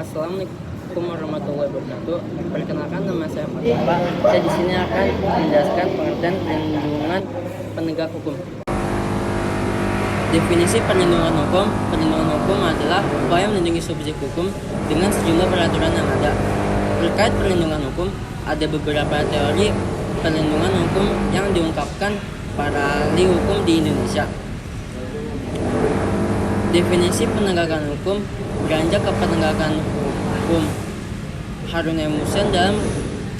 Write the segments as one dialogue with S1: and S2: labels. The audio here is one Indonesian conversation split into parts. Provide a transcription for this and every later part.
S1: Assalamualaikum warahmatullahi wabarakatuh. Perkenalkan, nama saya Mustafa. Saya di sini akan menjelaskan pengertian perlindungan penegak hukum. Definisi perlindungan hukum. Perlindungan hukum adalah upaya melindungi subjek hukum dengan sejumlah peraturan yang ada. Terkait perlindungan hukum, ada beberapa teori perlindungan hukum yang diungkapkan para ahli hukum di Indonesia. Definisi penegakan hukum beranjak ke penegakan hukum. Harun M. Hussein dalam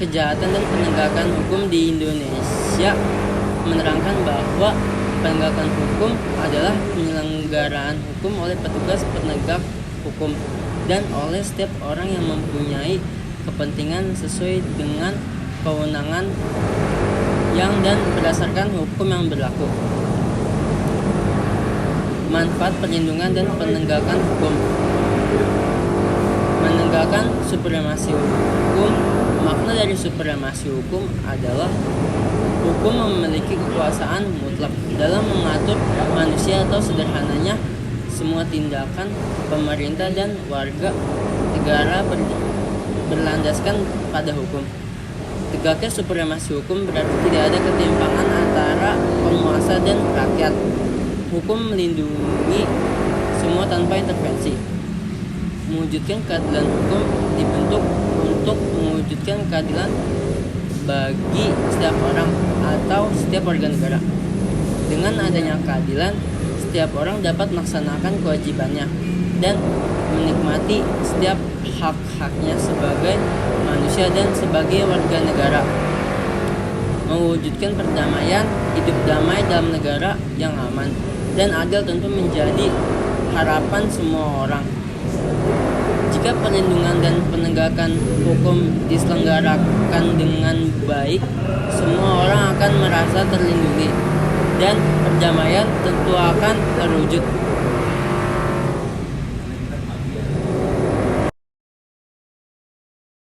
S1: Kejahatan dan Penegakan Hukum di Indonesia menerangkan bahwa penegakan hukum adalah penyelenggaraan hukum oleh petugas penegak hukum dan oleh setiap orang yang mempunyai kepentingan sesuai dengan kewenangan yang dan berdasarkan hukum yang berlaku. Manfaat perlindungan dan penegakan hukum. Menegakkan supremasi hukum. Makna dari supremasi hukum adalah hukum memiliki kekuasaan mutlak dalam mengatur manusia atau sederhananya semua tindakan pemerintah dan warga negara berlandaskan pada hukum. Tegaknya supremasi hukum berarti tidak ada ketimpangan antara penguasa dan rakyat. Hukum melindungi semua tanpa intervensi. Mewujudkan keadilan hukum dibentuk untuk mewujudkan keadilan bagi setiap orang atau setiap warga negara. Dengan adanya keadilan, setiap orang dapat melaksanakan kewajibannya dan menikmati setiap hak-haknya sebagai manusia dan sebagai warga negara. Mewujudkan perdamaian, hidup damai dalam negara yang aman dan adil tentu menjadi harapan semua orang. Jika perlindungan dan penegakan hukum diselenggarakan dengan baik, semua orang akan merasa terlindungi dan perdamaian tentu akan terwujud.